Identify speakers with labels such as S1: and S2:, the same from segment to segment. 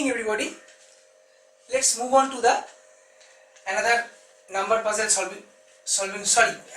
S1: evening everybody. Let's move on to the another number puzzle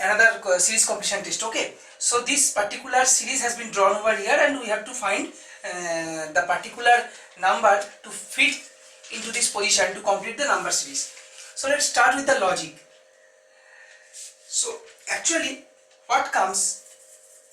S1: another series completion test. Okay, so this particular series has been drawn over here and we have to find the particular number to fit into this position to complete the number series. So let's start with the logic. So actually what comes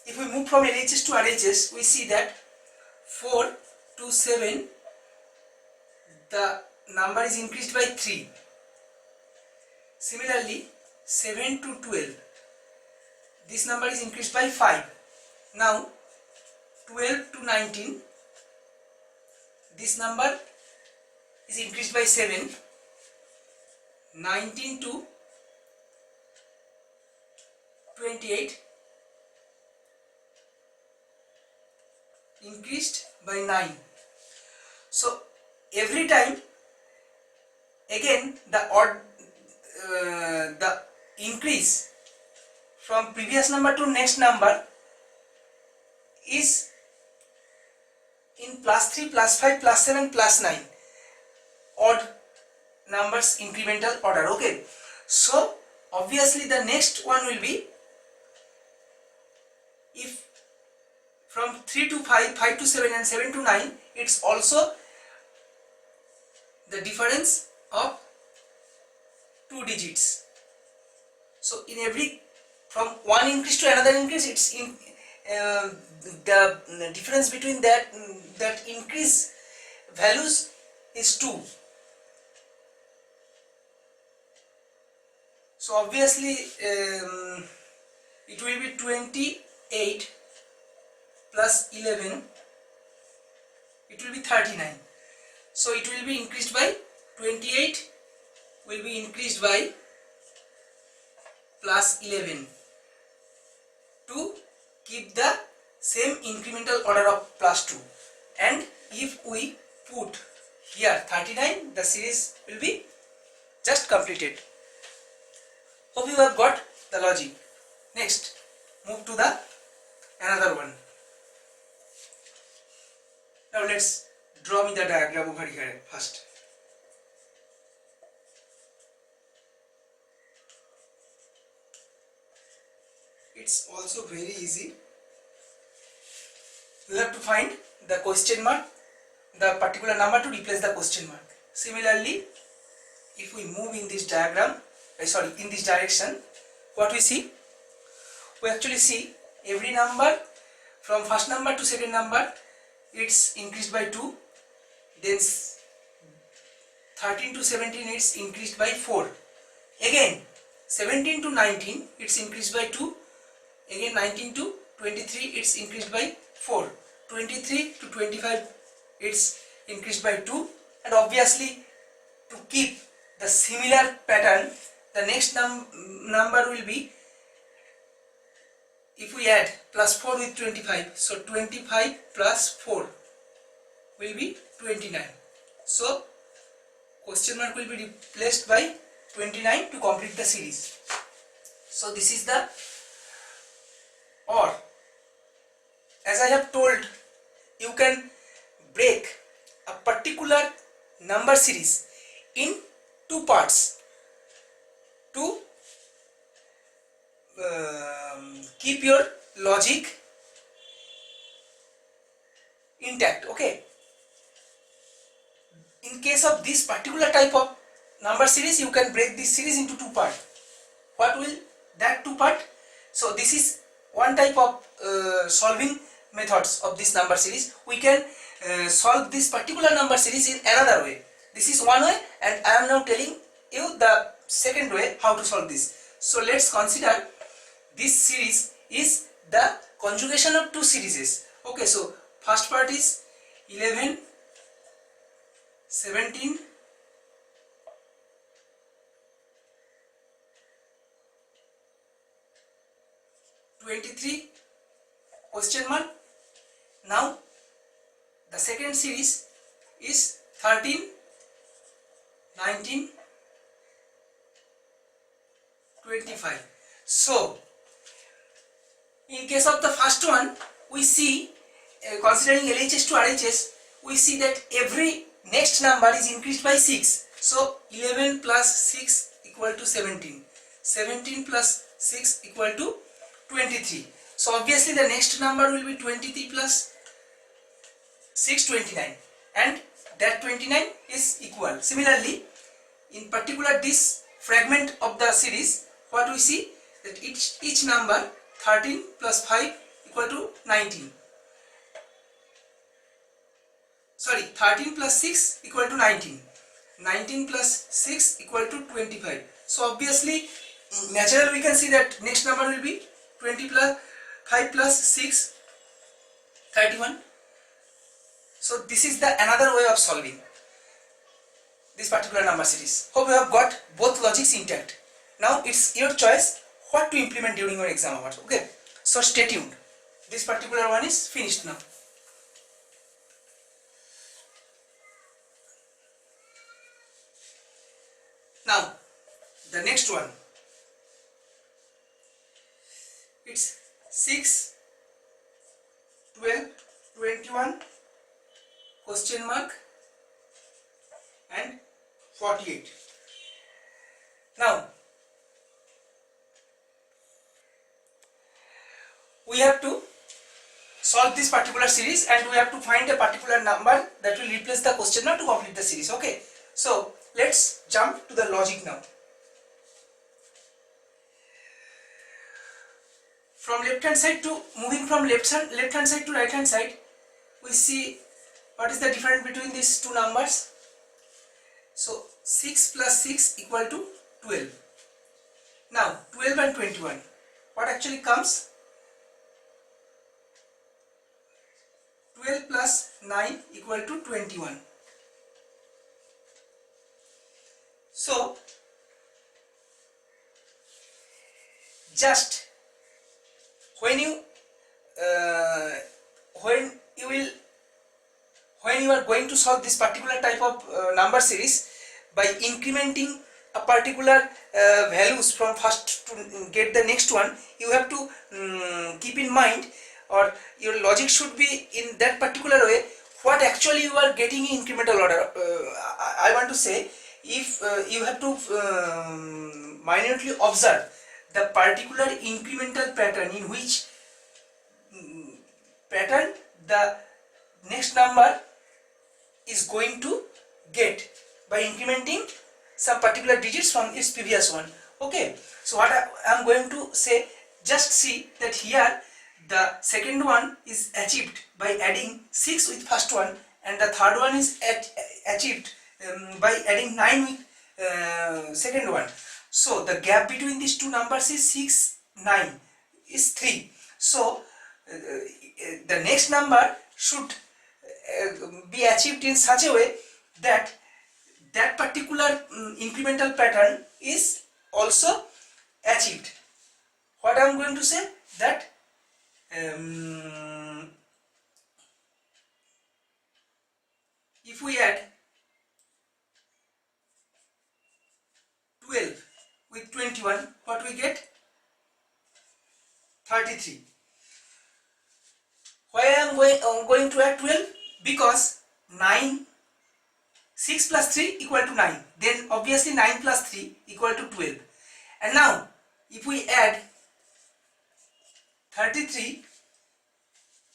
S1: if we move from LHS to RHS, we see that 4 to 7 the number is increased by 3. Similarly 7 to 12 this number is increased by 5. Now 12 to 19 this number is increased by 7. 19 to 28 increased by 9. So every time again the increase from previous number to next number is in +3, +5, +7, +9 odd numbers incremental order. Okay, so obviously the next one will be if from 3 to 5, 5 to 7 and 7 to 9, it's also the difference of 2 digits. So in every from one increase to another increase, it's in the difference between that increase values is 2. So obviously it will be 28 plus 11, it will be 39. So it will be increased by 28 will be increased by plus 11 to keep the same incremental order of +2. And if we put here 39, the series will be just completed. Hope you have got the logic. Next, move to the another one. Now let's draw me the diagram over here first. It's also very easy. You have to find the question mark, the particular number to replace the question mark. Similarly, if we move in this diagram, in this direction, what we see? We actually see every number from first number to second number, it's increased by 2. Then 13 to 17, it's increased by 4. Again 17 to 19, it's increased by 2. Again 19 to 23, it's increased by 4. 23 to 25, it's increased by 2. And obviously to keep the similar pattern, the next number will be, if we add +4 with 25, so 25 plus 4 will be 29. So question mark will be replaced by 29 to complete the series. So this is the OR. As I have told, you can break a particular number series in 2 parts to keep your logic intact. Okay, in case of this particular type of number series, you can break this series into 2 parts. What will that 2 part? So this is one type of solving methods of this number series. We can solve this particular number series in another way. This is one way, and I am now telling you the second way how to solve this. So let's consider this series is the conjugation of 2 series. Okay, so first part is 11, 17, 23 question mark. Now the second series is 13, 19, 25. So in case of the first one, we see considering LHS to RHS, we see that every next number is increased by 6. So 11 plus 6 equal to 17. 17 plus 6 equal to 23. So obviously the next number will be 23 plus 6, 29, and that 29 is equal. Similarly, in particular this fragment of the series, what we see that each number 13 plus 5 equal to 19. Sorry, 13 plus 6 equal to 19. 19 plus 6 equal to 25. So obviously, naturally we can see that next number will be 20 plus 5 plus 6, 31. So this is the another way of solving this particular number series. Hope you have got both logics intact. Now it's your choice what to implement during your exam hours. Okay, so stay tuned. This particular one is finished now. Now the next one, it's 6, 12, 21, question mark, and 48. Now we have to solve this particular series and we have to find a particular number that will replace the question mark to complete the series. Okay, so let's jump to the logic now. From left hand side to moving from left hand side to right hand side, we see what is the difference between these two numbers. So 6 plus 6 equal to 12. Now 12 and 21, what actually comes? 12 plus 9 equal to 21. So just when you are going to solve this particular type of number series by incrementing a particular values from first to get the next one, you have to keep in mind, or your logic should be in that particular way what actually you are getting in incremental order. I want to say, if you have to minutely observe the particular incremental pattern in which pattern the next number is going to get by incrementing some particular digits from its previous one. Okay, so what I am going to say, just see that here the second one is achieved by adding 6 with first one, and the third one is achieved by adding 9 with second one. So the gap between these two numbers is 6, 9 is 3. So the next number should be achieved in such a way that that particular incremental pattern is also achieved. What I am going to say, that if we add 12 with 21, what we get? 33. Why I am going to add 12? Because 6 plus 3 equal to 9. Then obviously 9 plus 3 equal to 12. And now if we add 33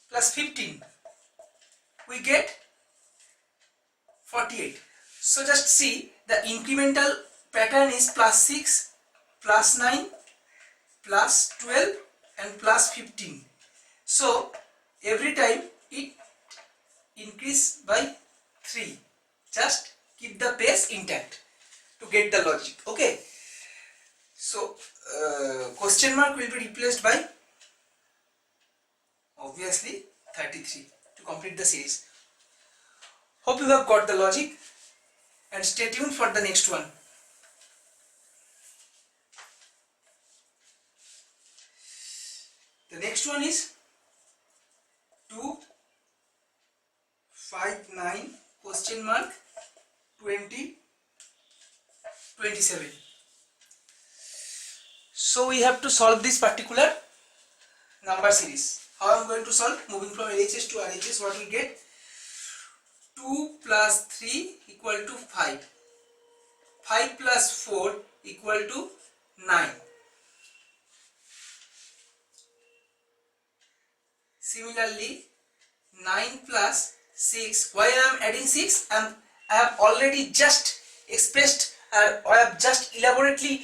S1: plus 15, we get 48. So just see, the incremental pattern is plus 6, plus 9, plus 12 and plus 15. So every time it increase by 3. Just keep the pace intact to get the logic. Okay, so question mark will be replaced by obviously 33 to complete the series. Hope you have got the logic, and stay tuned for the next one. The next one is 2, 5, 9 question mark 20, 27. So we have to solve this particular number series. How I am going to solve? Moving from LHS to RHS, what we get? 2 plus 3 equal to 5. 5 plus 4 equal to 9. Similarly, 9 plus 6. Why I am adding 6? I have already just expressed, I have just elaborately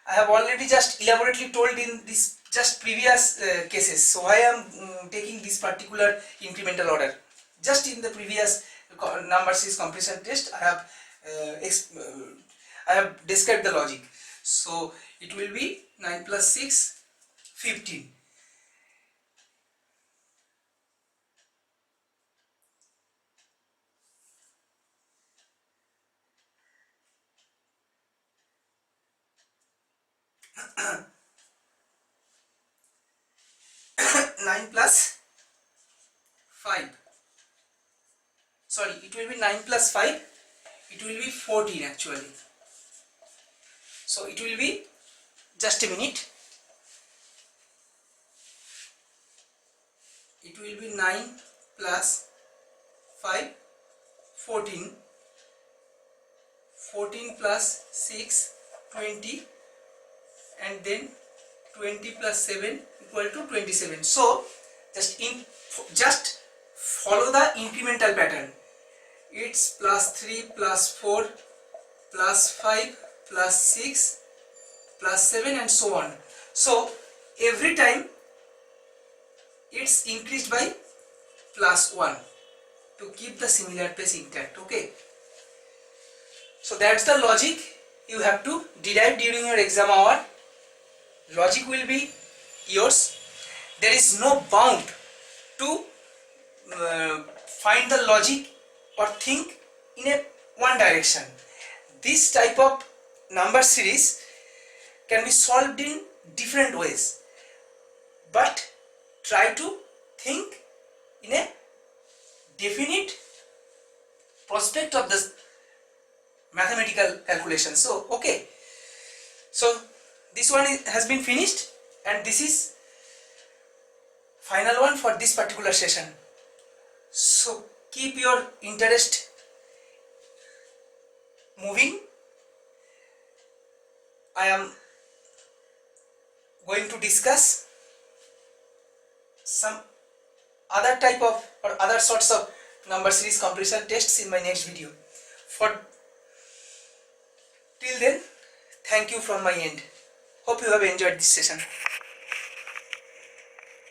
S1: I have already just elaborately told in this just previous cases. So why I am taking this particular incremental order? Just in the previous number series comparison test, I have described the logic. So it will be 9 plus 6, 15. Nine plus 5. Sorry, it will be 9 plus 5. It will be 14 actually. So it will be, just a minute. It will be 9 plus 5, 14. 14 plus 6, 20. And then 20 plus 7 equal to 27. So just follow the incremental pattern. It's plus 3 plus 4 plus 5 plus 6 plus 7 and so on. So every time it's increased by plus 1 to keep the similar place intact. Okay. So that's the logic you have to derive during your exam hour. Logic will be yours. There is no bound to find the logic or think in one direction. This type of number series can be solved in different ways, but try to think in a definite prospect of the mathematical calculation. So okay, so this one has been finished, and this is final one for this particular session. So keep your interest moving. I am going to discuss some other type of or other sorts of number series comparison tests in my next video. Till then, thank you from my end. Hope you have enjoyed this session.